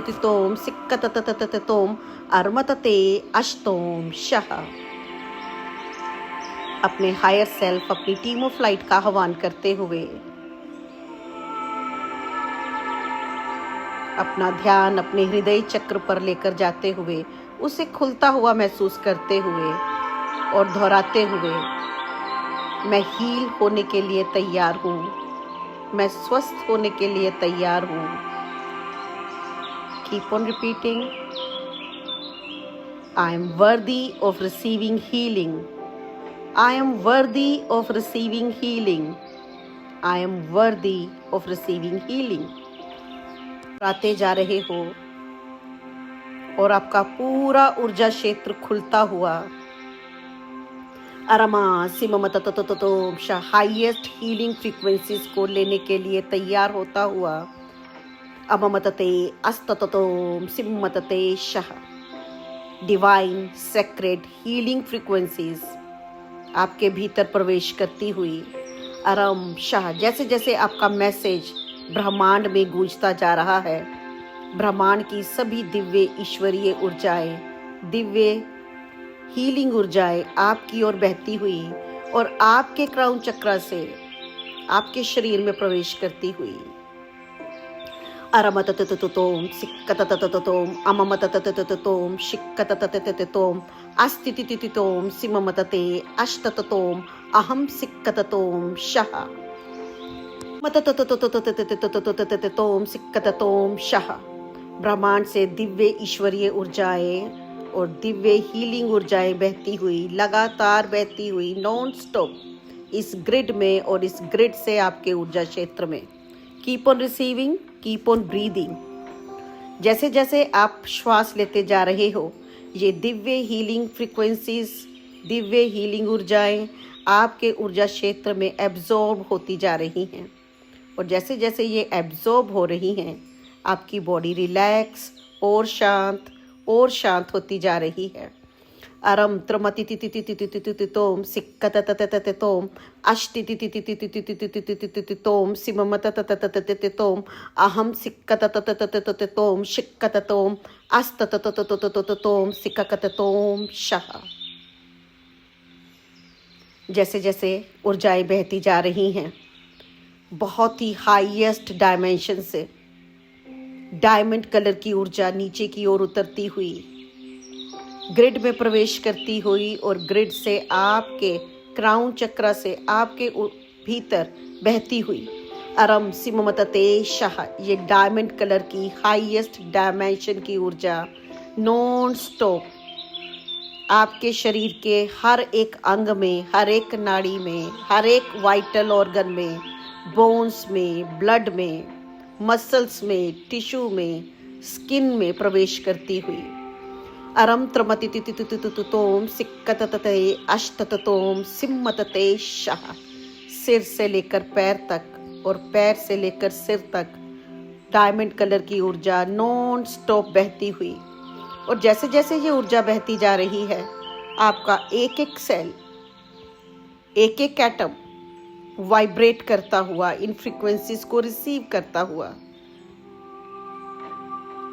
तोम सिक्कतततततोम अरमतते अष्टोम शह। अपने higher self, अपनी टीम ऑफ लाइट का आह्वान करते हुए अपना ध्यान अपने हृदय चक्र पर लेकर जाते हुए उसे खुलता हुआ महसूस करते हुए और दोहराते हुए, मैं हील होने के लिए तैयार हूँ, मैं स्वस्थ होने के लिए तैयार हूँ। Keep on repeating, I am worthy of receiving healing, I am worthy of receiving healing, I am worthy of receiving healing. आते जा रहे हो और आपका पूरा ऊर्जा क्षेत्र खुलता हुआ अरमा सिममततततोम हाईएस्ट हीलिंग फ्रीक्वेंसीज को लेने के लिए तैयार होता हुआ अममतते अस्तततोम सिममतते शह। डिवाइन सेक्रेड हीलिंग फ्रीक्वेंसीज आपके भीतर प्रवेश करती हुई अरम शाह। जैसे जैसे आपका मैसेज ब्रह्मांड में गूंजता जा रहा है, ब्रह्मांड की सभी दिव्य ईश्वरीय ऊर्जाएं, दिव्य हीलिंग ऊर्जाएं आपकी ओर बहती हुई और आपके क्राउन चक्र से आपके शरीर में प्रवेश करती हुई अरमततततोम सिक्कततततोम अममततततोम शिक्कततततोम अस्तितितितोम सिममतते अष्टततोम अहम सिक्कततोम शह। मतततततततततततततततोम सिक्कततोम शह। ब्रह्मांड से दिव्य ईश्वरीय ऊर्जाएं और दिव्य हीलिंग ऊर्जाएं बहती हुई, लगातार बहती हुई, नॉन स्टॉप इस ग्रिड में और इस ग्रिड से आपके ऊर्जा क्षेत्र में। Keep on receiving, keep on breathing. जैसे जैसे आप श्वास लेते जा रहे हो, ये Divya healing frequencies, Divya healing ऊर्जाएं आपके ऊर्जा क्षेत्र में एब्जॉर्ब होती जा रही हैं और जैसे जैसे ये एब्जॉर्ब हो रही हैं, आपकी बॉडी रिलैक्स और शांत होती जा रही है। अरम त्रमतितितितितितितितितितोम सिक्कततततततोम अष्टितितितितितितितितितितितितितोम सिममततततततततोम अहम सिक्कतततततततोम शिक्कततोम अस्तततततततोम सिक्कततोम शह। जैसे जैसे ऊर्जाएं बहती जा रही हैं, बहुत ही हाईएस्ट डायमेंशन से डायमंड कलर की ऊर्जा नीचे की ओर उतरती हुई ग्रिड में प्रवेश करती हुई और ग्रिड से आपके क्राउन चक्र से आपके भीतर बहती हुई अरम सिममतते शाह। ये डायमंड कलर की हाईएस्ट डायमेंशन की ऊर्जा नॉन स्टॉप आपके शरीर के हर एक अंग में, हर एक नाड़ी में, हर एक वाइटल ऑर्गन में, बोन्स में, ब्लड में, मसल्स में, टिश्यू में, स्किन में प्रवेश करती हुई अरम त्रमतितितितितितोम सिक्कततते अष्टततोम सिम्मतते शाह। सिर से लेकर पैर तक और पैर से लेकर सिर तक डायमंड कलर की ऊर्जा नॉन स्टॉप बहती हुई। और जैसे जैसे ये ऊर्जा बहती जा रही है, आपका एक एक सेल, एक एक एटम वाइब्रेट करता हुआ, इन फ्रीक्वेंसीज को रिसीव करता हुआ।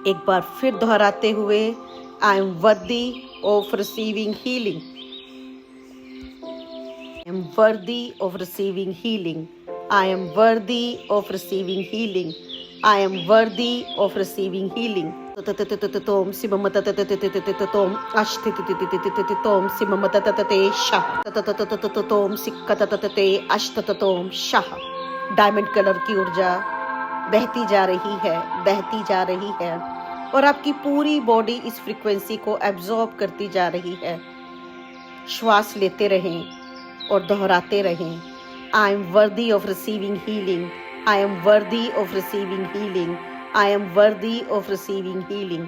एक बार फिर दोहराते हुए, I am worthy of receiving healing, I am worthy of receiving healing, I am worthy of receiving healing, I am worthy of receiving healing. ततततततोम सिममतततततततोम अष्टतततततततोम सिममतततते शाह। तततततततोम सिक्कतततते अष्टततोम शाह। डायमंड कलर की ऊर्जा बहती जा रही है, बहती जा रही है, और आपकी पूरी बॉडी इस फ्रीक्वेंसी को एब्जॉर्ब करती जा रही है। श्वास लेते रहें और दोहराते रहें, आई am worthy of receiving healing, I am worthy of receiving healing. I am worthy of receiving healing.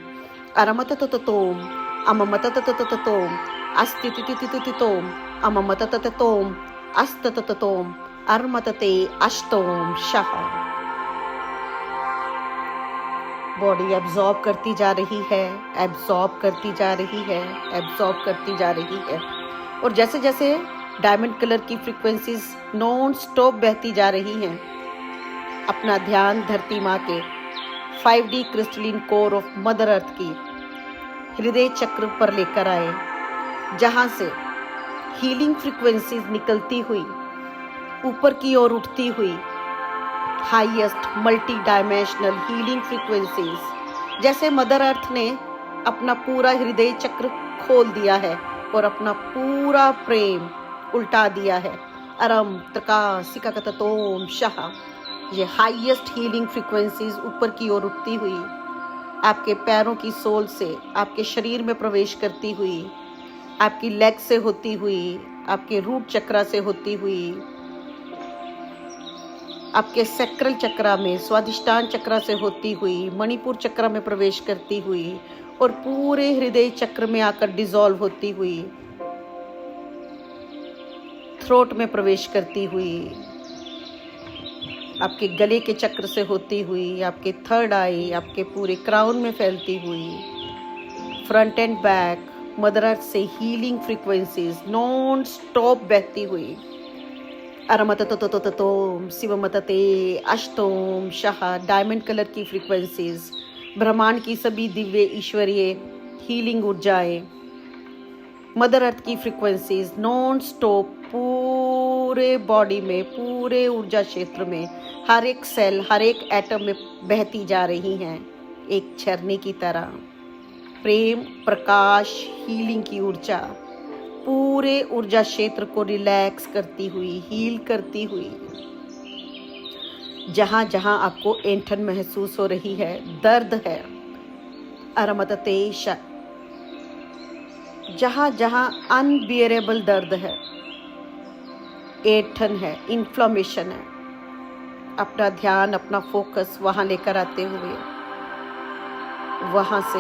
Aramatatatom, amamatatatatom, astitititititom, amamatatatatom, astatatatom, armatate ashtom shaha. Body absorb करती जा रही है, एब्जॉर्ब करती जा रही है, एब्जॉर्ब करती जा रही है। और जैसे जैसे डायमंड कलर की फ्रीक्वेंसीज नॉन स्टॉप बहती जा रही हैं, अपना ध्यान धरती माँ के 5D crystalline core of mother earth की हृदय चक्र पर लेकर आए, जहाँ से हीलिंग फ्रीक्वेंसीज निकलती हुई ऊपर की ओर उठती हुई highest multi dimensional healing frequencies. जैसे मदर अर्थ ने अपना पूरा हृदय चक्र खोल दिया है और अपना पूरा प्रेम उल्टा दिया है। अरम त्रकासिकाकततोम शाह। ये हाईएस्ट हीलिंग फ्रीक्वेंसीज ऊपर की ओर उठती हुई आपके पैरों की सोल से आपके शरीर में प्रवेश करती हुई, आपकी लेग से होती हुई, आपके रूट चक्रा से होती हुई, आपके सैक्रल चक्रा में, स्वादिष्टान चक्रा से होती हुई, मणिपुर चक्रा में प्रवेश करती हुई और पूरे हृदय चक्र में आकर डिसॉल्व होती हुई, थ्रोट में प्रवेश करती हुई, आपके गले के चक्र से होती हुई, आपके थर्ड आई, आपके पूरे क्राउन में फैलती हुई, front end back mother earth से हीलिंग फ्रीक्वेंसीज नॉन स्टॉप बहती हुई। अरमतततततोम शिवमतते अष्टोम शाह। डायमंड कलर की फ्रीक्वेंसीज, ब्रह्मांड की सभी दिव्य ईश्वरीय हीलिंग ऊर्जाएं, मदर अर्थ की फ्रीक्वेंसीज नॉन स्टॉप पूरे बॉडी में, पूरे ऊर्जा क्षेत्र में, हर एक सेल, हर एक एटम में बहती जा रही हैं, एक झरने की तरह। प्रेम, प्रकाश, हीलिंग की ऊर्जा पूरे ऊर्जा क्षेत्र को रिलैक्स करती हुई, हील करती हुई। जहां जहां आपको ऐंठन महसूस हो रही है, दर्द है, अरमतते शाह। जहां जहां अनबियरेबल दर्द है, ऐंठन है, इन्फ्लेमेशन है, अपना ध्यान, अपना फोकस वहां लेकर आते हुए वहां से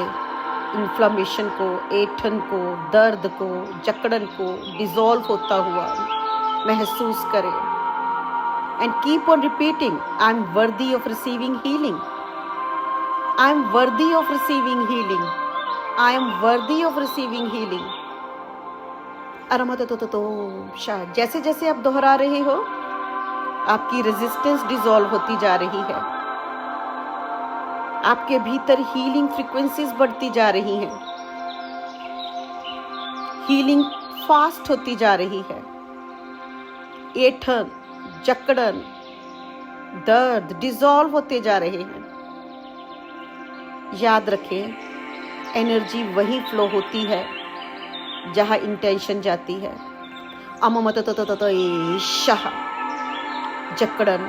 इन्फ्लेमेशन को, ऐंठन को, दर्द को, जकड़न को डिसॉल्व होता हुआ महसूस करें। And keep on repeating, I am worthy of receiving healing, I am worthy of receiving healing, I am worthy of receiving healing. अरमततततो शाह। जैसे जैसे आप दोहरा रहे हो, आपकी रेजिस्टेंस डिसॉल्व होती जा रही है, आपके भीतर हीलिंग फ्रीक्वेंसीज बढ़ती जा रही हैं, हीलिंग फास्ट होती जा रही है। ऐंठन, जकड़न, दर्द डिसॉल्व होते जा रहे हैं। याद रखें, एनर्जी वहीं फ्लो होती है जहां इंटेंशन जाती है। अममतततततये शाह। जकड़न,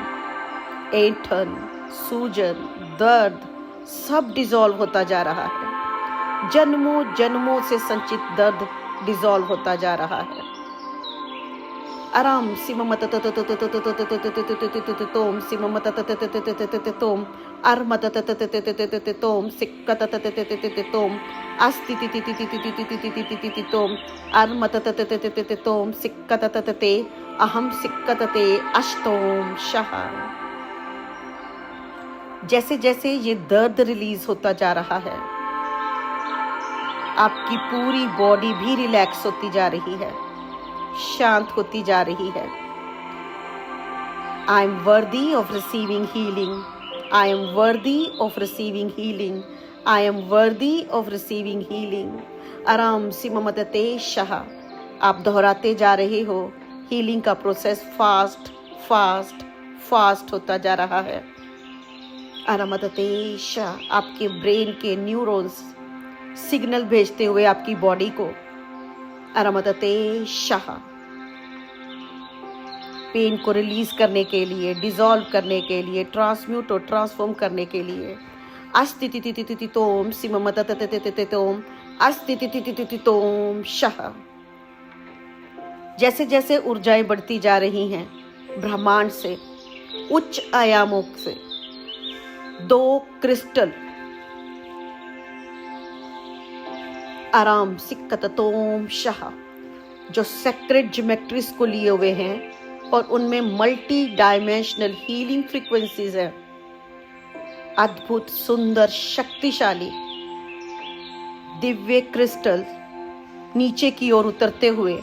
ऐंठन, सूजन, दर्द सब डिसॉल्व होता जा रहा है। जन्मों जन्मों से संचित दर्द डिसॉल्व होता जा रहा है। आराम सिम मत तोम सिम मत तोम अर मत तोम सिक्क तोम अस्ति तोम अर मत तोम सिक्क ते अहम सिक्क ते अष्टोम शः। जैसे जैसे ये दर्द रिलीज होता जा रहा है, आपकी पूरी बॉडी भी रिलैक्स होती जा रही है, शांत होती जा रही है। आई am worthy of receiving healing, I am worthy of receiving healing, I am worthy of receiving healing. आराम सिममतते शाह। आप दोहराते जा रहे हो, हीलिंग का प्रोसेस फास्ट फास्ट फास्ट होता जा रहा है। आरामतते शाह। आपके ब्रेन के न्यूरॉन्स सिग्नल भेजते हुए आपकी बॉडी को आरामतते शाह पेन को रिलीज करने के लिए, डिसॉल्व करने के लिए, ट्रांसम्यूट और ट्रांसफॉर्म करने के लिए। अस्ति तोम सिममततततततोम अस्ति तोम शाह। जैसे जैसे ऊर्जाएं बढ़ती जा रही हैं ब्रह्मांड से, उच्च आयामों से, 2 क्रिस्टल आराम सिक्कत तोम शाह जो सेक्रेट ज्योमेट्रीज को लिए हुए हैं और उनमें मल्टी डायमेंशनल हीलिंग फ्रीक्वेंसीज है। अद्भुत, सुंदर, शक्तिशाली दिव्य क्रिस्टल नीचे की ओर उतरते हुए,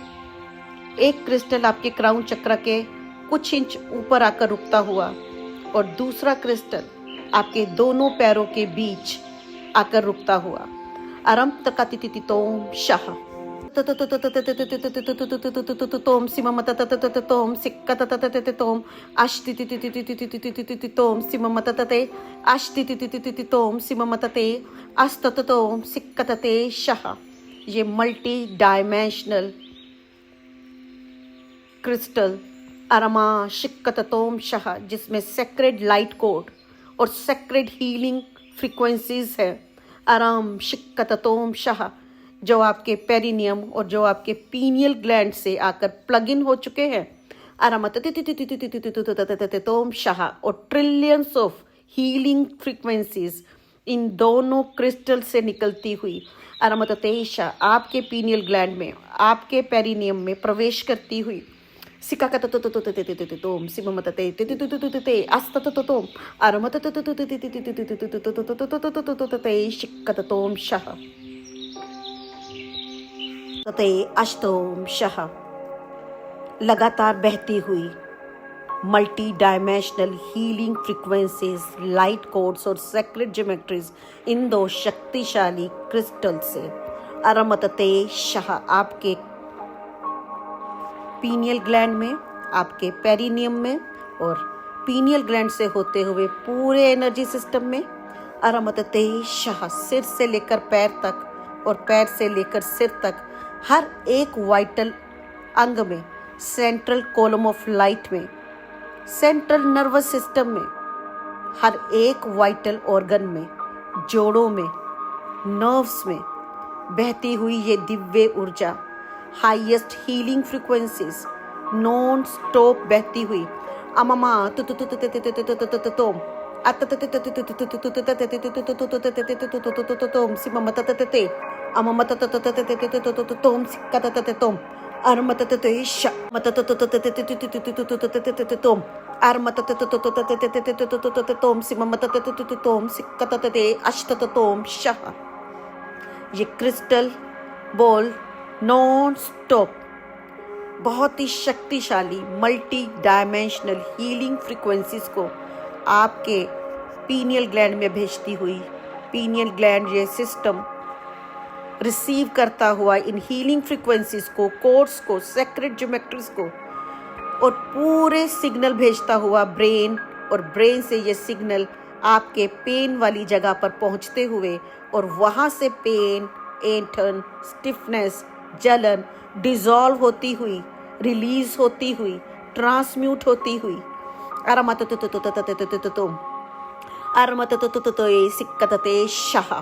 एक क्रिस्टल आपके क्राउन चक्र के कुछ इंच ऊपर आकर रुकता हुआ और दूसरा क्रिस्टल आपके दोनों पैरों के बीच आकर रुकता हुआ। आरम तकातिति तोम शाह तोम सिममत तोम सिक्कत तोम अष्टि तोम सिममत अष्टि तोम सिममत अस्तत तोम सिक्कत शाह। ये मल्टी डायमेंशनल क्रिस्टल अरमा शिक्कत तोम शाह, जिसमें सेक्रेड लाइट कोड और सेक्रेड हीलिंग फ्रीक्वेंसीज है। आराम शिक्कत तोम शाह जो आपके पेरिनियम और जो आपके पीनियल ग्लैंड से आकर प्लग इन हो चुके हैं। आराम तोम शाह और ट्रिलियंस ऑफ हीलिंग फ्रीक्वेंसीज इन दोनों क्रिस्टल से निकलती हुई आराम तेशा आपके पीनियल ग्लैंड में, आपके पेरिनियम में प्रवेश करती हुई सिकाकत तोम सिममतते अस्तततोम अरमतते शिक्कत तोम शाह तते अष्टोम शाह। लगातार बहती हुई multi dimensional healing frequencies, light codes और सेक्रेट ज्योमेट्रीज इन 2 शक्तिशाली क्रिस्टल से अरमतते शाह आपके पीनियल ग्लैंड में, आपके पेरिनियम में और पीनियल ग्लैंड से होते हुए पूरे एनर्जी सिस्टम में अरमतते शाह। सिर से लेकर पैर तक और पैर से लेकर सिर तक हर एक वाइटल अंग में, सेंट्रल कॉलम ऑफ लाइट में, सेंट्रल नर्वस सिस्टम में, हर एक वाइटल ऑर्गन में, जोड़ों में, नर्व्स में बहती हुई ये दिव्य ऊर्जा, highest healing frequencies non stop बहती हुई अममा तुम अतम सिममतते अममत तोम सिक्कत तोम अरमतते मततम अरमत तोम सिममत तोम सिक्कत अष्टत तोम शाह। ये क्रिस्टल बॉल नॉन स्टॉप बहुत ही शक्तिशाली मल्टी डायमेंशनल हीलिंग फ्रीक्वेंसीज को आपके पीनियल ग्लैंड में भेजती हुई, पीनियल ग्लैंड ये सिस्टम रिसीव करता हुआ इन हीलिंग फ्रीक्वेंसीज को, कोड्स को, सेक्रेट ज्योमेट्रीज को और पूरे सिग्नल भेजता हुआ ब्रेन, और ब्रेन से ये सिग्नल आपके पेन वाली जगह पर पहुंचते हुए और वहां से पेन, ऐंठन, स्टिफनेस, जलन डिसॉल्व होती हुई, रिलीज होती हुई, ट्रांसम्यूट होती हुई अरमत सिक्कत शाह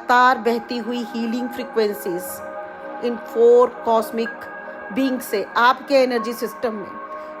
लगातार बहती हुई हीलिंग फ्रीक्वेंसीज इन 4 कॉस्मिक बीइंग से आपके एनर्जी सिस्टम में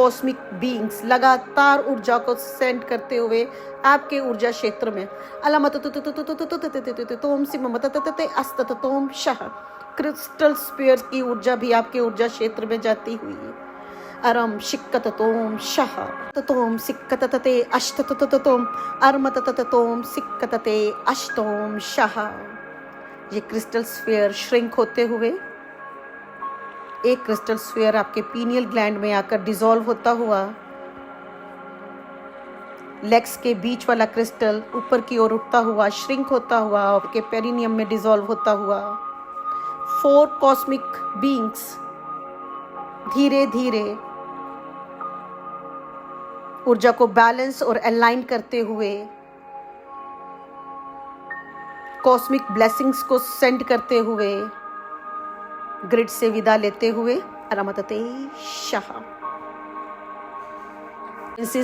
कॉस्मिक बीइंग्स लगातार ऊर्जा को सेंड करते हुए आपके ऊर्जा क्षेत्र में अलमतोम सिमतते अस्ततोम शाह क्रिस्टल स्फीयर की ऊर्जा भी आपके ऊर्जा क्षेत्र में जाती हुई अरम शिक्कततोम शाह ततोम सिक्कतते अष्टततोम अरमतततोम सिक्कतते अष्टोम शाह। ये क्रिस्टल स्फीयर श्रिंक होते हुए एक क्रिस्टल स्फीयर आपके पीनियल ग्लैंड में आकर डिसॉल्व होता हुआ लेग्स के बीच वाला क्रिस्टल ऊपर की ओर उठता हुआ श्रिंक होता हुआ आपके पेरिनियम में डिसॉल्व होता हुआ 4 कॉस्मिक बीइंग्स धीरे धीरे ऊर्जा को बैलेंस और अलाइन करते हुए कॉस्मिक ब्लेसिंग्स को सेंड करते हुए ग्रिड से विदा लेते हुए अरमतते शाह।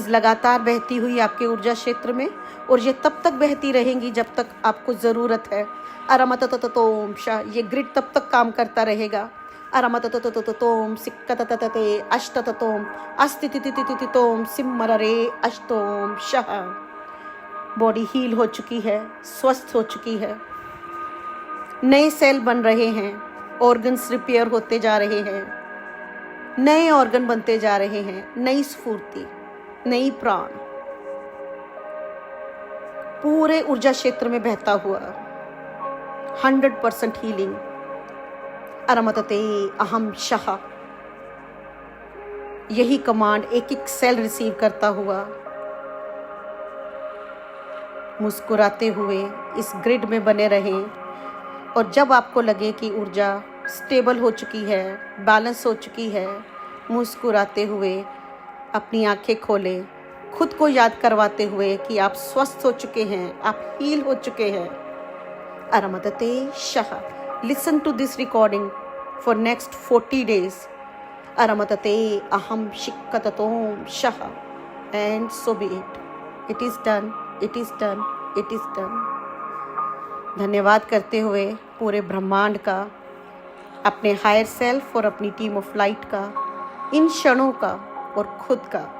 लगातार बहती हुई आपके ऊर्जा क्षेत्र में और ये तब तक बहती रहेंगी जब तक आपको जरूरत है। अरमतततोम शाह, ये ग्रिड तब तक काम करता रहेगा। अरमततततोम सिक्कततते अष्टततोम अस्तितितितितितोम सिमररे अष्टोम शाह। बॉडी हील हो चुकी है, स्वस्थ हो चुकी है, नए सेल बन रहे हैं, ऑर्गन्स रिपेयर होते जा रहे हैं, नए ऑर्गन बनते जा रहे हैं, नई स्फूर्ति, नई प्राण पूरे ऊर्जा क्षेत्र में बहता हुआ 100% हीलिंग। अरमतते अहम शाह, यही कमांड एक एक सेल रिसीव करता हुआ मुस्कुराते हुए इस ग्रिड में बने रहें। और जब आपको लगे कि ऊर्जा स्टेबल हो चुकी है, बैलेंस हो चुकी है, मुस्कुराते हुए अपनी आंखें खोलें, खुद को याद करवाते हुए कि आप स्वस्थ हो चुके हैं, आप हील हो चुके हैं। अरमतते शाह। Listen to this recording for next 40 days। अरमतते अहम शिक्कततोम शाह। And so be it. It is done, it is done, it is done. धन्यवाद करते हुए पूरे ब्रह्मांड का, अपने हायर सेल्फ और अपनी टीम ऑफ लाइट का, इन क्षणों का और खुद का